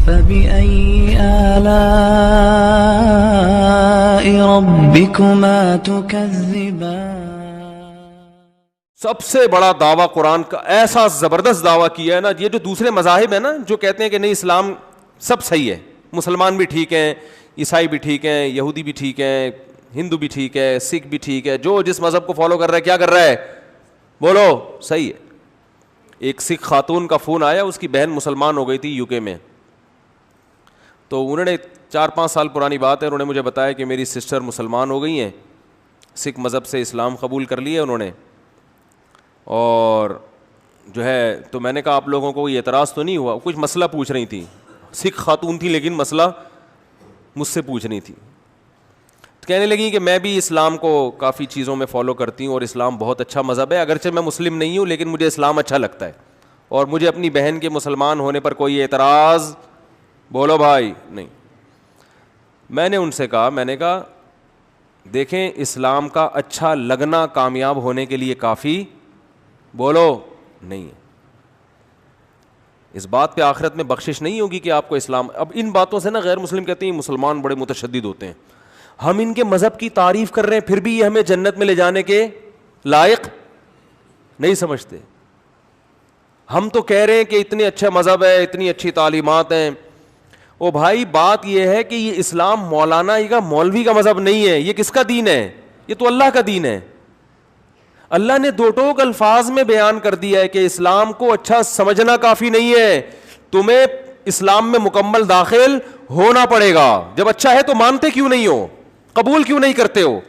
فبأي آلاء ربكما تكذبان. سب سے بڑا دعویٰ قرآن کا ایسا زبردست دعویٰ کیا ہے نا. یہ جو دوسرے مذاہب ہیں نا جو کہتے ہیں کہ نہیں اسلام سب صحیح ہے, مسلمان بھی ٹھیک ہیں, عیسائی بھی ٹھیک ہیں, یہودی بھی ٹھیک ہیں, ہندو بھی ٹھیک ہے, سکھ بھی ٹھیک ہے, جو جس مذہب کو فالو کر رہا ہے کیا کر رہا ہے, بولو صحیح ہے. ایک سکھ خاتون کا فون آیا, اس کی بہن مسلمان ہو گئی تھی یو کے میں, تو انہوں نے 4-5 سال پرانی بات ہے, انہوں نے مجھے بتایا کہ میری سسٹر مسلمان ہو گئی ہیں, سکھ مذہب سے اسلام قبول کر لیا انہوں نے, اور جو ہے تو میں نے کہا آپ لوگوں کو یہ اعتراض تو نہیں ہوا؟ کچھ مسئلہ پوچھ رہی تھی, سکھ خاتون تھی لیکن مسئلہ مجھ سے پوچھ رہی تھی. کہنے لگی کہ میں بھی اسلام کو کافی چیزوں میں فالو کرتی ہوں اور اسلام بہت اچھا مذہب ہے, اگرچہ میں مسلم نہیں ہوں لیکن مجھے اسلام اچھا لگتا ہے, اور مجھے اپنی بہن کے مسلمان ہونے پر کوئی اعتراض, بولو بھائی, نہیں. میں نے ان سے کہا, میں نے کہا دیکھیں اسلام کا اچھا لگنا کامیاب ہونے کے لیے کافی, بولو نہیں ہے. اس بات پہ آخرت میں بخشش نہیں ہوگی کہ آپ کو اسلام. اب ان باتوں سے نا غیر مسلم کہتے ہیں مسلمان بڑے متشدد ہوتے ہیں. ہم ان کے مذہب کی تعریف کر رہے ہیں پھر بھی یہ ہمیں جنت میں لے جانے کے لائق نہیں سمجھتے. ہم تو کہہ رہے ہیں کہ اتنے اچھا مذہب ہے, اتنی اچھی تعلیمات ہیں. او بھائی بات یہ ہے کہ یہ اسلام مولانا کا مولوی کا مذہب نہیں ہے, یہ کس کا دین ہے؟ یہ تو اللہ کا دین ہے. اللہ نے دو ٹوک الفاظ میں بیان کر دیا ہے کہ اسلام کو اچھا سمجھنا کافی نہیں ہے, تمہیں اسلام میں مکمل داخل ہونا پڑے گا. جب اچھا ہے تو مانتے کیوں نہیں ہو, قبول کیوں نہیں کرتے ہو؟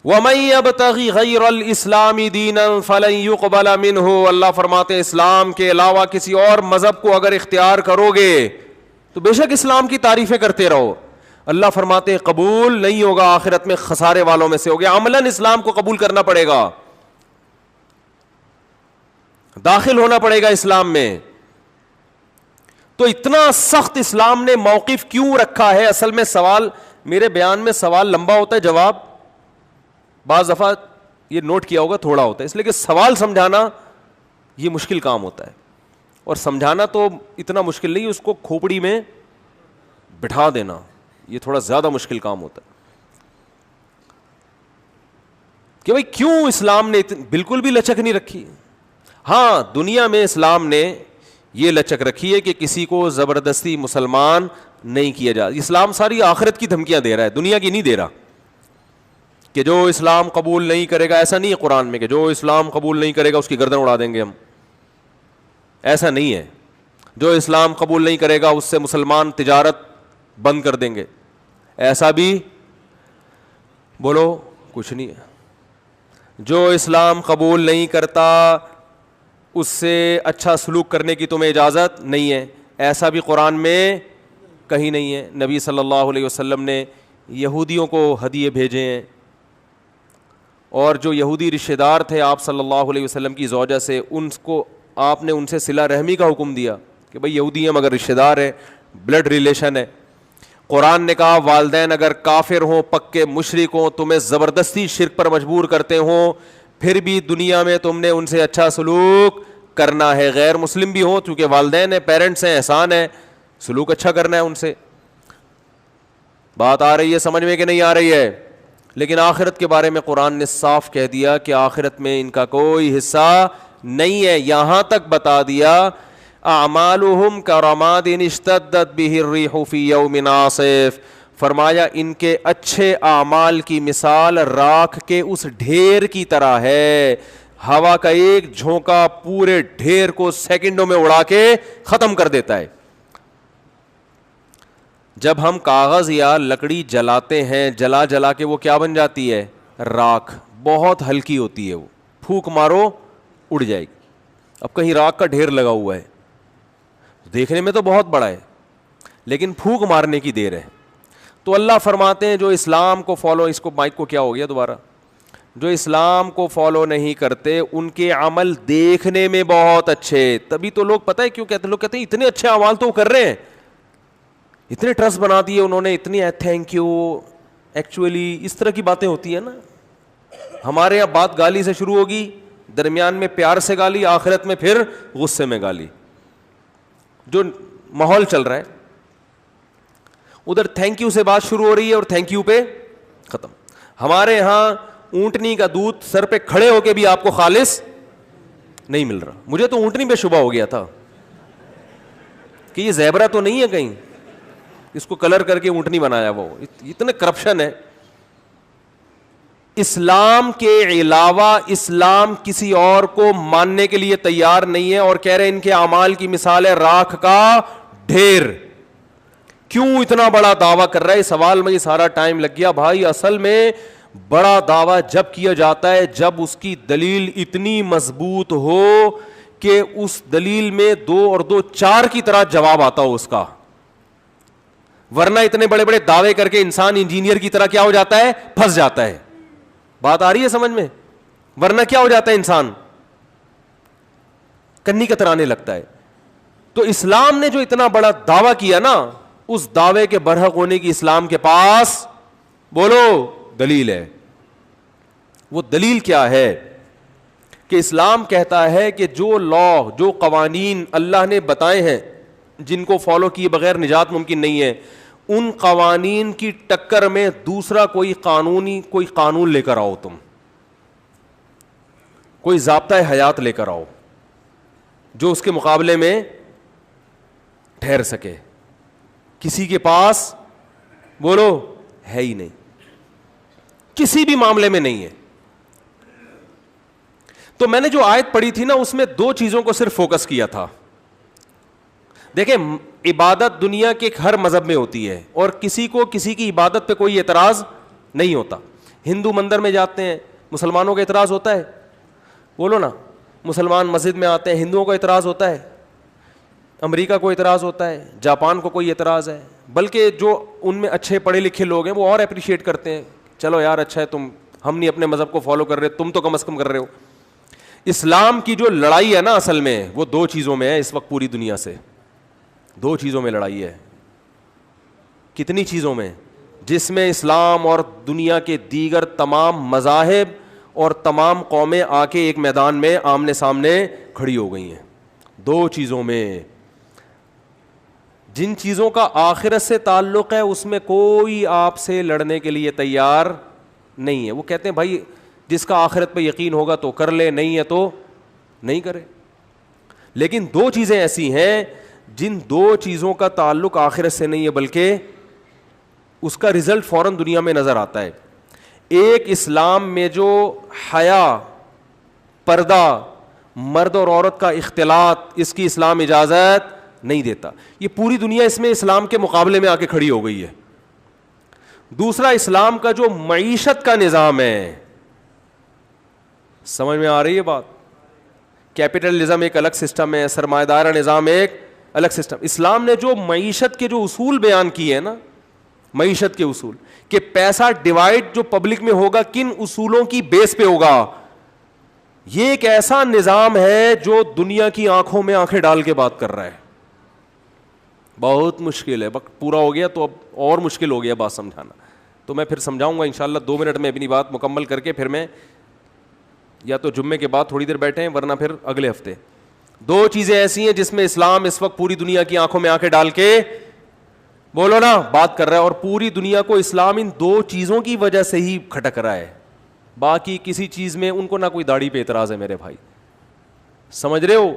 وَمَن يَبْتَغِ غَيْرَ الْإِسْلَامِ دِينًا فَلَن يُقْبَلَ مِنْهُ. اللہ فرماتے ہیں اسلام کے علاوہ کسی اور مذہب کو اگر اختیار کرو گے تو بے شک اسلام کی تعریفیں کرتے رہو, اللہ فرماتے ہیں قبول نہیں ہوگا, آخرت میں خسارے والوں میں سے ہوگے. عملاً اسلام کو قبول کرنا پڑے گا, داخل ہونا پڑے گا اسلام میں. تو اتنا سخت اسلام نے موقف کیوں رکھا ہے؟ اصل میں سوال, میرے بیان میں سوال لمبا ہوتا ہے, جواب بعض دفعہ یہ نوٹ کیا ہوگا تھوڑا ہوتا ہے, اس لیے کہ سوال سمجھانا یہ مشکل کام ہوتا ہے, اور سمجھانا تو اتنا مشکل نہیں, اس کو کھوپڑی میں بٹھا دینا یہ تھوڑا زیادہ مشکل کام ہوتا ہے. کہ بھئی کیوں اسلام نے بالکل بھی لچک نہیں رکھی. ہاں دنیا میں اسلام نے یہ لچک رکھی ہے کہ کسی کو زبردستی مسلمان نہیں کیا جا. اسلام ساری آخرت کی دھمکیاں دے رہا ہے, دنیا کی نہیں دے رہا. کہ جو اسلام قبول نہیں کرے گا, ایسا نہیں ہے قرآن میں کہ جو اسلام قبول نہیں کرے گا اس کی گردن اڑا دیں گے ہم, ایسا نہیں ہے. جو اسلام قبول نہیں کرے گا اس سے مسلمان تجارت بند کر دیں گے, ایسا بھی بولو کچھ نہیں ہے. جو اسلام قبول نہیں کرتا اس سے اچھا سلوک کرنے کی تمہیں اجازت نہیں ہے, ایسا بھی قرآن میں کہیں نہیں ہے. نبی صلی اللہ علیہ وسلم نے یہودیوں کو ہدیے بھیجے ہیں, اور جو یہودی رشتہ دار تھے آپ صلی اللہ علیہ وسلم کی زوجہ سے, ان کو آپ نے ان سے صلہ رحمی کا حکم دیا کہ بھئی یہودی ہیں مگر رشتہ دار ہیں, بلڈ ریلیشن ہے. قرآن نے کہا والدین اگر کافر ہوں, پکے مشرک ہوں, تمہیں زبردستی شرک پر مجبور کرتے ہوں, پھر بھی دنیا میں تم نے ان سے اچھا سلوک کرنا ہے. غیر مسلم بھی ہوں, چونکہ والدین ہیں, پیرنٹس ہیں, احسان ہے, سلوک اچھا کرنا ہے ان سے. بات آ رہی ہے سمجھ میں کہ نہیں آ رہی ہے؟ لیکن آخرت کے بارے میں قرآن نے صاف کہہ دیا کہ آخرت میں ان کا کوئی حصہ نہیں ہے. یہاں تک بتا دیا اعمالہم کرماد اشتدت بہ الریح فی یوم عاصف, فرمایا ان کے اچھے اعمال کی مثال راکھ کے اس ڈھیر کی طرح ہے. ہوا کا ایک جھونکا پورے ڈھیر کو سیکنڈوں میں اڑا کے ختم کر دیتا ہے. جب ہم کاغذ یا لکڑی جلاتے ہیں, جلا جلا کے وہ کیا بن جاتی ہے؟ راکھ. بہت ہلکی ہوتی ہے وہ, پھونک مارو اڑ جائے گی. اب کہیں راکھ کا ڈھیر لگا ہوا ہے, دیکھنے میں تو بہت بڑا ہے لیکن پھونک مارنے کی دیر ہے. تو اللہ فرماتے ہیں جو اسلام کو فالو, اس کو مائک کو کیا ہو گیا دوبارہ, جو اسلام کو فالو نہیں کرتے ان کے عمل دیکھنے میں بہت اچھے. تبھی تو لوگ پتہ ہے کیوں کہتے ہیں, لوگ کہتے ہیں اتنے اچھے اعمال تو کر رہے ہیں, اتنے ٹرسٹ بنا دیے انہوں نے, اتنی تھینک یو. ایکچولی اس طرح کی باتیں ہوتی ہیں نا, ہمارے یہاں بات گالی سے شروع ہوگی, درمیان میں پیار سے گالی, آخرت میں پھر غصے میں گالی. جو ماحول چل رہا ہے ادھر تھینک یو سے بات شروع ہو رہی ہے اور تھینک یو پہ ختم. ہمارے ہاں اونٹنی کا دودھ سر پہ کھڑے ہو کے بھی آپ کو خالص نہیں مل رہا. مجھے تو اونٹنی پہ شبہ ہو گیا تھا کہ یہ زیبرا تو نہیں ہے کہیں, اس کو کلر کر کے اونٹنی بنایا. وہ اتنے کرپشن ہے. اسلام کے علاوہ اسلام کسی اور کو ماننے کے لیے تیار نہیں ہے, اور کہہ رہے ان کے اعمال کی مثال ہے راکھ کا ڈھیر. کیوں اتنا بڑا دعویٰ کر رہا ہے؟ سوال میں یہ سارا ٹائم لگ گیا. بھائی اصل میں بڑا دعویٰ جب کیا جاتا ہے جب اس کی دلیل اتنی مضبوط ہو کہ اس دلیل میں 2 اور 2 4 کی طرح جواب آتا ہو اس کا. ورنہ اتنے بڑے بڑے دعوے کر کے انسان انجینئر کی طرح کیا ہو جاتا ہے, پھنس جاتا ہے. بات آ رہی ہے سمجھ میں؟ ورنہ کیا ہو جاتا ہے انسان, کنی کترانے لگتا ہے. تو اسلام نے جو اتنا بڑا دعویٰ کیا نا, اس دعوے کے برحق ہونے کی اسلام کے پاس بولو دلیل ہے. وہ دلیل کیا ہے؟ کہ اسلام کہتا ہے کہ جو لا, جو قوانین اللہ نے بتائے ہیں جن کو فالو کیے بغیر نجات ممکن نہیں ہے, ان قوانین کی ٹکر میں دوسرا کوئی قانون لے کر آؤ. تم کوئی ضابطۂ حیات لے کر آؤ جو اس کے مقابلے میں ٹھہر سکے. کسی کے پاس بولو ہے ہی نہیں, کسی بھی معاملے میں نہیں ہے. تو میں نے جو آیت پڑھی تھی نا, اس میں 2 چیزوں کو صرف فوکس کیا تھا. دیکھیں, عبادت دنیا کے ہر مذہب میں ہوتی ہے اور کسی کو کسی کی عبادت پہ کوئی اعتراض نہیں ہوتا. ہندو مندر میں جاتے ہیں, مسلمانوں کا اعتراض ہوتا ہے؟ بولو نا. مسلمان مسجد میں آتے ہیں, ہندوؤں کو اعتراض ہوتا ہے, امریکہ کو اعتراض ہوتا ہے, جاپان کو کوئی اعتراض ہے. بلکہ جو ان میں اچھے پڑھے لکھے لوگ ہیں وہ اور اپریشیٹ کرتے ہیں, چلو یار اچھا ہے, ہم نہیں اپنے مذہب کو فالو کر رہے, تم تو کم از کم کر رہے ہو. اسلام کی جو لڑائی ہے نا اصل میں وہ 2 چیزوں میں ہے اس وقت پوری دنیا سے. 2 چیزوں میں لڑائی ہے. کتنی چیزوں میں؟ جس میں اسلام اور دنیا کے دیگر تمام مذاہب اور تمام قومیں آ کے ایک میدان میں آمنے سامنے کھڑی ہو گئی ہیں. 2 چیزوں میں. جن چیزوں کا آخرت سے تعلق ہے اس میں کوئی آپ سے لڑنے کے لیے تیار نہیں ہے. وہ کہتے ہیں بھائی جس کا آخرت پہ یقین ہوگا تو کر لے, نہیں ہے تو نہیں کرے. لیکن 2 چیزیں ایسی ہیں جن 2 چیزوں کا تعلق آخرت سے نہیں ہے بلکہ اس کا رزلٹ فوراً دنیا میں نظر آتا ہے. ایک اسلام میں جو حیا, پردہ, مرد اور عورت کا اختلاط, اس کی اسلام اجازت نہیں دیتا. یہ پوری دنیا اس میں اسلام کے مقابلے میں آ کے کھڑی ہو گئی ہے. دوسرا, اسلام کا جو معیشت کا نظام ہے, سمجھ میں آ رہی ہے بات؟ کیپٹلزم ایک الگ سسٹم ہے, سرمایہ دارہ نظام ایک الگ سسٹم. اسلام نے جو معیشت کے جو اصول بیان کیے ہیں نا, معیشت کے اصول, کہ پیسہ ڈیوائڈ جو پبلک میں ہوگا کن اصولوں کی بیس پہ ہوگا, یہ ایک ایسا نظام ہے جو دنیا کی آنکھوں میں آنکھیں ڈال کے بات کر رہا ہے. بہت مشکل ہے. وقت پورا ہو گیا تو اب اور مشکل ہو گیا بات سمجھانا, تو میں پھر سمجھاؤں گا انشاءاللہ 2 منٹ میں اپنی بات مکمل کر کے پھر میں یا تو جمعے کے بعد تھوڑی دیر بیٹھے ہیں ورنہ پھر اگلے ہفتے. 2 چیزیں ایسی ہیں جس میں اسلام اس وقت پوری دنیا کی آنکھوں میں آنکھیں ڈال کے بولو نا بات کر رہا ہے, اور پوری دنیا کو اسلام ان 2 چیزوں کی وجہ سے ہی کھٹک رہا ہے. باقی کسی چیز میں ان کو نہ کوئی داڑھی پہ اعتراض ہے میرے بھائی, سمجھ رہے ہو,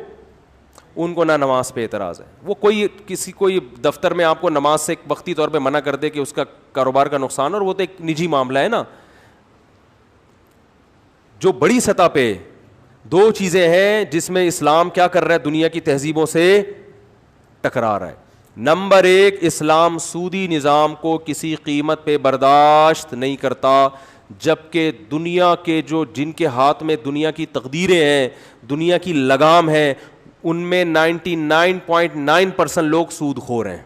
ان کو نہ نماز پہ اعتراض ہے. وہ کوئی دفتر میں آپ کو نماز سے ایک وقتی طور پہ منع کر دے کہ اس کا کاروبار کا نقصان, اور وہ تو ایک نجی معاملہ ہے نا. جو بڑی سطح پہ 2 چیزیں ہیں جس میں اسلام کیا کر رہا ہے, دنیا کی تہذیبوں سے ٹکرا رہا ہے. نمبر 1, اسلام سودی نظام کو کسی قیمت پہ برداشت نہیں کرتا, جبکہ دنیا کے جن کے ہاتھ میں دنیا کی تقدیریں ہیں, دنیا کی لگام ہے, ان میں 99.9% لوگ سود خور ہیں.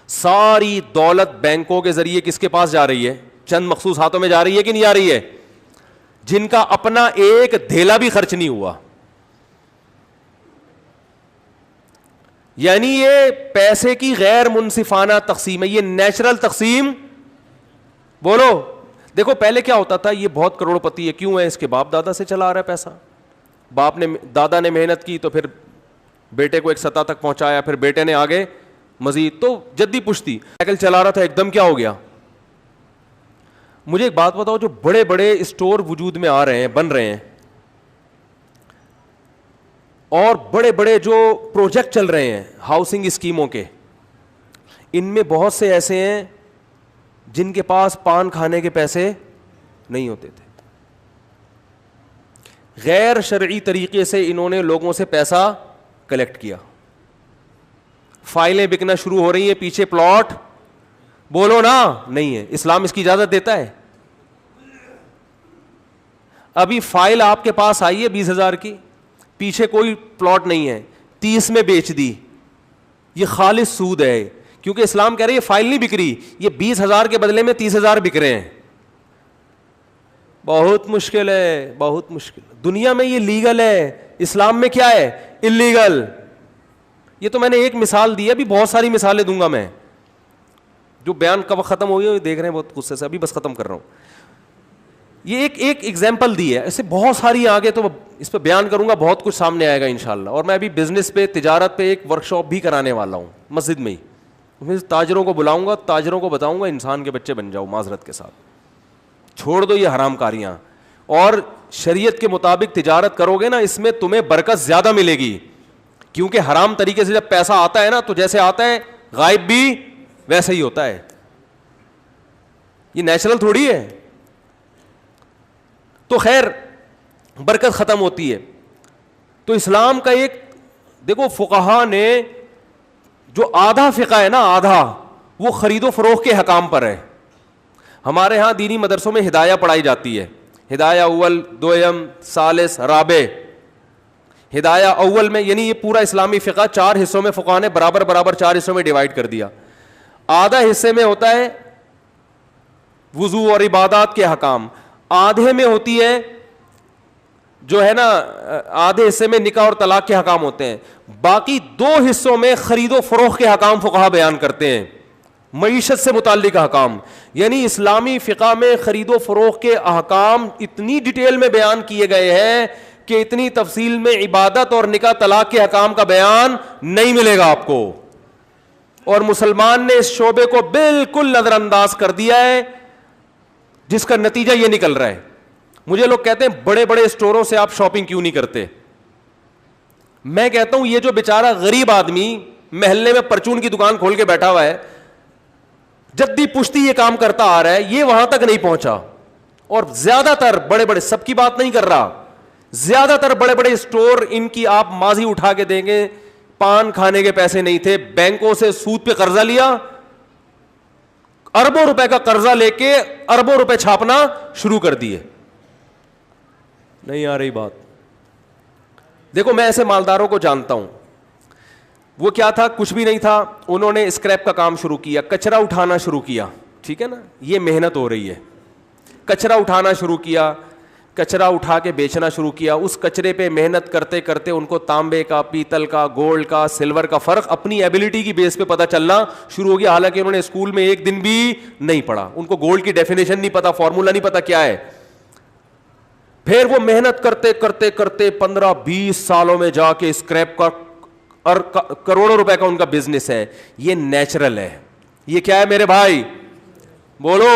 ساری دولت بینکوں کے ذریعے کس کے پاس جا رہی ہے؟ چند مخصوص ہاتھوں میں جا رہی ہے کہ نہیں جا رہی ہے؟ جن کا اپنا ایک دھیلا بھی خرچ نہیں ہوا. یعنی یہ پیسے کی غیر منصفانہ تقسیم ہے, یہ نیچرل تقسیم بولو دیکھو پہلے کیا ہوتا تھا, یہ بہت کروڑ پتی ہے, کیوں ہے؟ اس کے باپ دادا سے چلا آ رہا ہے پیسہ, دادا نے محنت کی تو پھر بیٹے کو ایک سطح تک پہنچایا, پھر بیٹے نے آگے مزید, تو جدی پشتی. سائیکل چلا رہا تھا, ایک دم کیا ہو گیا. مجھے ایک بات بتاؤ, جو بڑے بڑے اسٹور وجود میں آ رہے ہیں, بن رہے ہیں, اور بڑے بڑے جو پروجیکٹ چل رہے ہیں ہاؤسنگ اسکیموں کے, ان میں بہت سے ایسے ہیں جن کے پاس پان کھانے کے پیسے نہیں ہوتے تھے. غیر شرعی طریقے سے انہوں نے لوگوں سے پیسہ کلیکٹ کیا, فائلیں بکنا شروع ہو رہی ہیں, پیچھے پلاٹ بولو نا نہیں ہے. اسلام اس کی اجازت دیتا ہے؟ ابھی فائل آپ کے پاس آئی ہے 20,000 کی, پیچھے کوئی پلاٹ نہیں ہے, 30 میں بیچ دی, یہ خالص سود ہے, کیونکہ اسلام کہہ رہے یہ فائل نہیں بک رہی, یہ 20,000 کے بدلے میں 30,000 بک رہے ہیں. بہت مشکل ہے, بہت مشکل. دنیا میں یہ لیگل ہے, اسلام میں کیا ہے؟ اللیگل. یہ تو میں نے ایک مثال دی ہے, ابھی بہت ساری مثالیں دوں گا میں. جو بیان کب ختم ہوئی ہے دیکھ رہے ہیں بہت غصے سے, ابھی بس ختم کر رہا ہوں. یہ ایک ایگزامپل دی ہے, ایسے بہت ساری آگے تو اس پہ بیان کروں گا, بہت کچھ سامنے آئے گا انشاءاللہ. اور میں ابھی بزنس پہ, تجارت پہ ایک ورک شاپ بھی کرانے والا ہوں مسجد میں ہی. تاجروں کو بلاؤں گا, تاجروں کو بتاؤں گا انسان کے بچے بن جاؤ معذرت کے ساتھ, چھوڑ دو یہ حرام کاریاں, اور شریعت کے مطابق تجارت کرو گے نا, اس میں تمہیں برکت زیادہ ملے گی. کیونکہ حرام طریقے سے جب پیسہ آتا ہے نا, تو جیسے آتا ہے غائب بھی ویسے ہی ہوتا ہے, یہ نیچرل تھوڑی ہے. تو خیر برکت ختم ہوتی ہے. تو اسلام کا ایک دیکھو, فقہا نے جو آدھا فقہ ہے نا, آدھا وہ خرید و فروخت کے حکام پر ہے. ہمارے ہاں دینی مدرسوں میں ہدایہ پڑھائی جاتی ہے, ہدایہ اول, دویم, ثالث, رابع. ہدایہ اول میں یعنی یہ پورا اسلامی فقہ 4 حصوں میں فقہا نے برابر 4 حصوں میں ڈیوائڈ کر دیا. آدھا حصے میں ہوتا ہے وضو اور عبادات کے حکام, آدھے میں ہوتی ہے جو ہے نا, آدھے حصے میں نکاح اور طلاق کے حکام ہوتے ہیں. باقی 2 حصوں میں خرید و فروخت کے حکام فقہا بیان کرتے ہیں, معیشت سے متعلق احکام. یعنی اسلامی فقہ میں خرید و فروخت کے احکام اتنی ڈیٹیل میں بیان کیے گئے ہیں کہ اتنی تفصیل میں عبادت اور نکاح طلاق کے حکام کا بیان نہیں ملے گا آپ کو. اور مسلمان نے اس شعبے کو بالکل نظر انداز کر دیا ہے, جس کا نتیجہ یہ نکل رہا ہے. مجھے لوگ کہتے ہیں بڑے بڑے اسٹوروں سے آپ شاپنگ کیوں نہیں کرتے. میں کہتا ہوں یہ جو بیچارہ غریب آدمی محلے میں پرچون کی دکان کھول کے بیٹھا ہوا ہے, جدی پشتی یہ کام کرتا آ رہا ہے, یہ وہاں تک نہیں پہنچا. اور زیادہ تر بڑے بڑے, سب کی بات نہیں کر رہا, زیادہ تر بڑے بڑے اسٹور, ان کی آپ ماضی اٹھا کے دیں گے, پان کھانے کے پیسے نہیں تھے, بینکوں سے سود پہ قرضہ لیا, اربوں روپے کا قرضہ لے کے اربوں روپے چھاپنا شروع کر دیے. نہیں آ رہی بات. دیکھو میں ایسے مالداروں کو جانتا ہوں, وہ کیا تھا, کچھ بھی نہیں تھا, انہوں نے اسکریپ کا کام شروع کیا, کچرا اٹھانا شروع کیا. ٹھیک ہے نا, یہ محنت ہو رہی ہے. کچرا اٹھانا شروع کیا, کچرا اٹھا کے بیچنا شروع کیا. اس کچرے پہ محنت کرتے کرتے ان کو تانبے کا, پیتل کا, گولڈ کا, سلور کا فرق اپنی ایبلٹی کی بیس پہ پتہ چلنا شروع ہو گیا. حالانکہ انہوں نے اسکول میں ایک دن بھی نہیں پڑھا, ان کو گولڈ کی ڈیفینیشن نہیں پتا, فارمولا نہیں پتا کیا ہے. پھر وہ محنت کرتے کرتے کرتے 15-20 سالوں میں جا کے اسکریپ کا اور کروڑوں روپے کا ان کا بزنس ہے. یہ نیچرل ہے. یہ کیا ہے میرے بھائی بولو,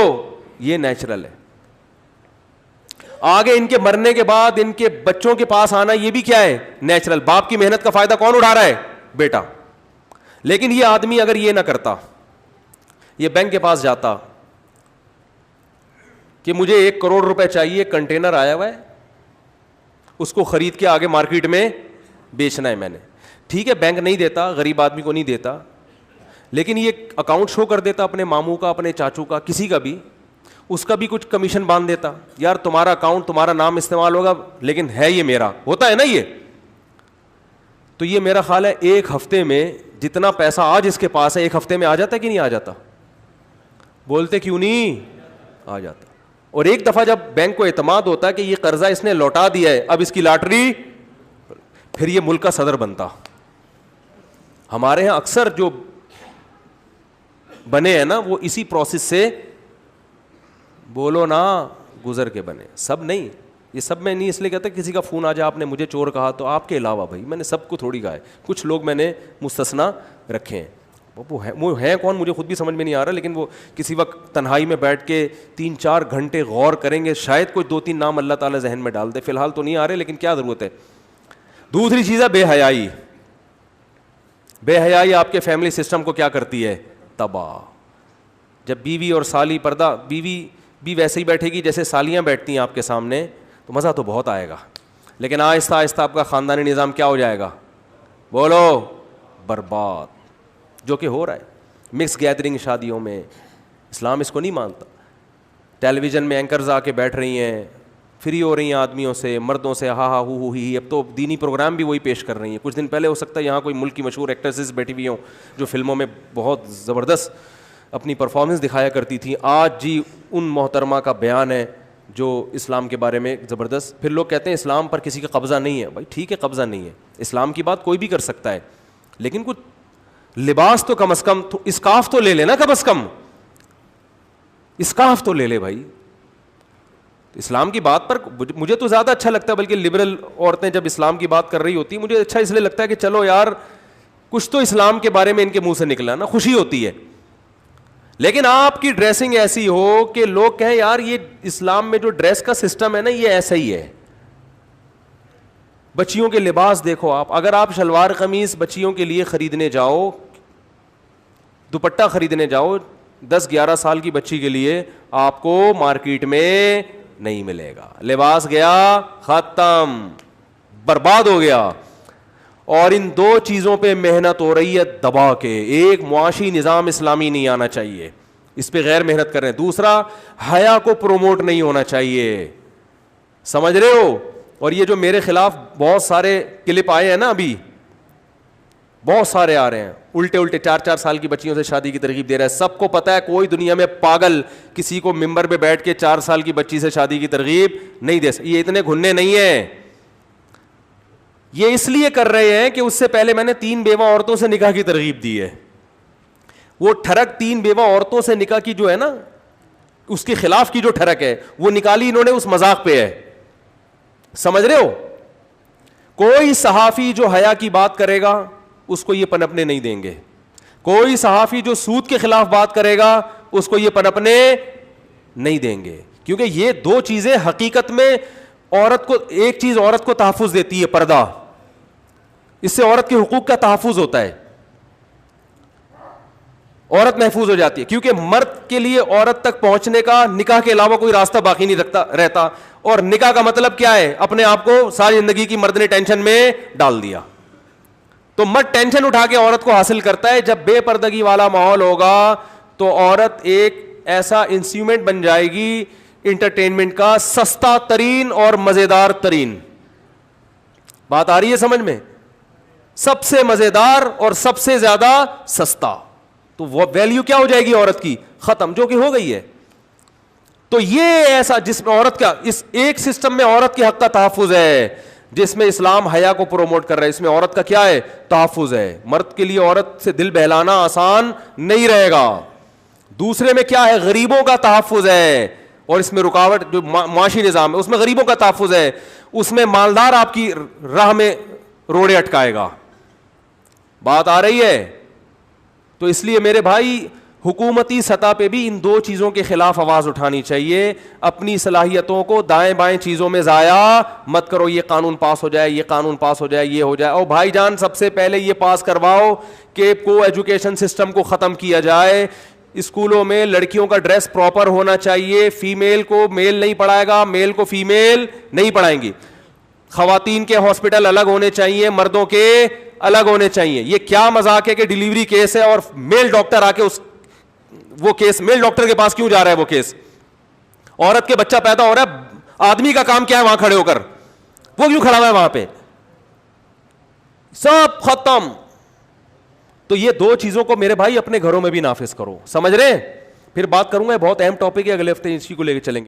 یہ نیچرل ہے. آگے ان کے مرنے کے بعد ان کے بچوں کے پاس آنا, یہ بھی کیا ہے, نیچرل. باپ کی محنت کا فائدہ کون اٹھا رہا ہے, بیٹا. لیکن یہ آدمی اگر یہ نہ کرتا, یہ بینک کے پاس جاتا کہ مجھے 1 کروڑ روپے چاہیے, کنٹینر آیا ہوا ہے, اس کو خرید کے آگے مارکیٹ میں بیچنا ہے میں نے. ٹھیک ہے, بینک نہیں دیتا, غریب آدمی کو نہیں دیتا, لیکن یہ اکاؤنٹ شو کر دیتا اپنے ماموں کا, اپنے چاچو کا, کسی کا بھی, اس کا بھی کچھ کمیشن باندھ دیتا. یار تمہارا اکاؤنٹ, تمہارا نام استعمال ہوگا, لیکن ہے یہ میرا, ہوتا ہے نا یہ. تو یہ میرا خیال ہے 1 ہفتے میں جتنا پیسہ آج اس کے پاس ہے 1 ہفتے میں آ جاتا ہے کہ نہیں آ جاتا؟ بولتے کیوں نہیں آ جاتا. اور ایک دفعہ جب بینک کو اعتماد ہوتا ہے کہ یہ قرضہ اس نے لوٹا دیا ہے, اب اس کی لاٹری, پھر یہ ملک کا صدر بنتا. ہمارے ہاں اکثر جو بنے ہیں نا, وہ اسی پروسیس سے بولو نا گزر کے بنے. سب نہیں, یہ سب میں نہیں اس لیے کہتا کسی کا فون آ جائے آپ نے مجھے چور کہا تو آپ کے علاوہ بھائی میں نے سب کو تھوڑی کہا ہے, کچھ لوگ میں نے مستثنا رکھے ہیں. وہ ہیں کون مجھے خود بھی سمجھ میں نہیں آ رہا, لیکن وہ کسی وقت تنہائی میں بیٹھ کے 3-4 گھنٹے غور کریں گے, شاید کوئی 2-3 نام اللہ تعالیٰ ذہن میں ڈال دے. فی الحال تو نہیں آ رہے لیکن کیا ضرورت ہے. دوسری چیز ہے بے حیائی. بے حیائی آپ کے فیملی سسٹم کو کیا کرتی ہے, تباہ. جب بیوی اور سالی پردہ, بیوی بھی ویسے ہی بیٹھے گی جیسے سالیاں بیٹھتی ہیں آپ کے سامنے, تو مزہ تو بہت آئے گا, لیکن آہستہ آہستہ آپ کا خاندانی نظام کیا ہو جائے گا, بولو, برباد. جو کہ ہو رہا ہے مکس گیدرنگ شادیوں میں. اسلام اس کو نہیں مانتا. ٹیلی ویژن میں اینکرز آ کے بیٹھ رہی ہیں, فری ہو رہی ہیں آدمیوں سے, مردوں سے, ہا ہا ہو ہی. اب تو دینی پروگرام بھی وہی پیش کر رہی ہیں. کچھ دن پہلے ہو سکتا ہے یہاں کوئی ملک کی مشہور ایکٹریسز بیٹھی ہوئی ہوں جو فلموں میں بہت زبردست اپنی پرفارمنس دکھایا کرتی تھیں. آج جی ان محترمہ کا بیان ہے جو اسلام کے بارے میں زبردست. پھر لوگ کہتے ہیں اسلام پر کسی کا قبضہ نہیں ہے. بھائی ٹھیک ہے, قبضہ نہیں ہے, اسلام کی بات کوئی بھی کر سکتا ہے, لیکن کچھ لباس تو کم از کم اسکارف تو لے لے نا, کم از کم اسکارف تو لے لے بھائی. اسلام کی بات پر مجھے تو زیادہ اچھا لگتا ہے, بلکہ لبرل عورتیں جب اسلام کی بات کر رہی ہوتی ہیں مجھے اچھا اس لیے لگتا ہے کہ چلو یار کچھ تو اسلام کے بارے میں ان کے منہ سے نکلا نا, خوشی ہوتی ہے. لیکن آپ کی ڈریسنگ ایسی ہو کہ لوگ کہیں یار یہ اسلام میں جو ڈریس کا سسٹم ہے نا یہ ایسا ہی ہے. بچیوں کے لباس دیکھو آپ, اگر آپ شلوار قمیص بچیوں کے لیے خریدنے جاؤ, دوپٹہ خریدنے جاؤ 10-11 سال کی بچی کے لیے, آپ کو مارکیٹ میں نہیں ملے گا. لباس گیا, ختم, برباد ہو گیا. اور ان 2 چیزوں پہ محنت ہو رہی ہے دبا کے. ایک, معاشی نظام اسلامی نہیں آنا چاہیے, اس پہ غیر محنت کر رہے ہیں. دوسرا, حیا کو پروموٹ نہیں ہونا چاہیے. سمجھ رہے ہو. اور یہ جو میرے خلاف بہت سارے کلپ آئے ہیں نا, ابھی بہت سارے آ رہے ہیں, الٹے 4-4 سال کی بچیوں سے شادی کی ترغیب دے رہا ہے. سب کو پتا ہے کوئی دنیا میں پاگل کسی کو ممبر پہ بیٹھ کے 4 سال کی بچی سے شادی کی ترغیب نہیں دے سکتا. یہ اتنے گھننے نہیں ہیں. یہ اس لیے کر رہے ہیں کہ اس سے پہلے میں نے 3 بیوہ عورتوں سے نکاح کی ترغیب دی ہے. وہ ٹھڑک 3 بیوہ عورتوں سے نکاح کی جو ہے نا, اس کے خلاف کی جو ٹھڑک ہے وہ نکالی انہوں نے اس مذاق پہ ہے. سمجھ رہے ہو. کوئی صحافی جو حیا کی بات کرے گا اس کو یہ پنپنے نہیں دیں گے. کوئی صحافی جو سود کے خلاف بات کرے گا اس کو یہ پنپنے نہیں دیں گے, کیونکہ یہ 2 چیزیں حقیقت میں عورت کو, ایک چیز عورت کو تحفظ دیتی ہے, پردہ, اس سے عورت کے حقوق کا تحفظ ہوتا ہے, عورت محفوظ ہو جاتی ہے. کیونکہ مرد کے لیے عورت تک پہنچنے کا نکاح کے علاوہ کوئی راستہ باقی نہیں رہتا. اور نکاح کا مطلب کیا ہے, اپنے آپ کو ساری زندگی کی مرد نے ٹینشن میں ڈال دیا. تو مرد ٹینشن اٹھا کے عورت کو حاصل کرتا ہے. جب بے پردگی والا ماحول ہوگا تو عورت ایک ایسا انسٹرومنٹ بن جائے گی انٹرٹینمنٹ کا, سستا ترین اور مزیدار ترین. بات آ رہی ہے سمجھ میں. سب سے مزیدار اور سب سے زیادہ سستا, تو وہ ویلیو کیا ہو جائے گی عورت کی, ختم, جو کہ ہو گئی ہے. تو یہ ایسا جس میں عورت کا, اس ایک سسٹم میں عورت کے حق کا تحفظ ہے جس میں اسلام حیا کو پروموٹ کر رہا ہے, اس میں عورت کا کیا ہے, تحفظ ہے. مرد کے لیے عورت سے دل بہلانا آسان نہیں رہے گا. دوسرے میں کیا ہے, غریبوں کا تحفظ ہے, اور اس میں رکاوٹ جو معاشی نظام ہے اس میں غریبوں کا تحفظ ہے. اس میں مالدار آپ کی راہ میں روڑے اٹکائے گا. بات آ رہی ہے. تو اس لیے میرے بھائی حکومتی سطح پہ بھی ان 2 چیزوں کے خلاف آواز اٹھانی چاہیے. اپنی صلاحیتوں کو دائیں بائیں چیزوں میں ضائع مت کرو. یہ قانون پاس ہو جائے, یہ قانون پاس ہو جائے, یہ ہو جائے. اور بھائی جان سب سے پہلے یہ پاس کرواؤ کہ کو ایجوکیشن سسٹم کو ختم کیا جائے. اسکولوں میں لڑکیوں کا ڈریس پراپر ہونا چاہیے. فیمیل کو میل نہیں پڑھائے گا, میل کو فیمیل نہیں پڑھائیں گی. خواتین کے ہاسپٹل الگ ہونے چاہیے, مردوں کے الگ ہونے چاہیے. یہ کیا مذاق ہے کہ ڈیلیوری کیس ہے اور میل ڈاکٹر آ کے وہ کیس, میل ڈاکٹر کے پاس کیوں جا رہا ہے وہ کیس. عورت کے بچہ پیدا ہو رہا ہے, آدمی کا کام کیا ہے وہاں کھڑے ہو کر, وہ کیوں کھڑا ہوا ہے وہاں پہ. سب ختم. تو یہ 2 چیزوں کو میرے بھائی اپنے گھروں میں بھی نافذ کرو. سمجھ رہے ہیں. پھر بات کروں گا, بہت اہم ٹاپک ہے, اگلے ہفتے اسی کو لے کے چلیں گے.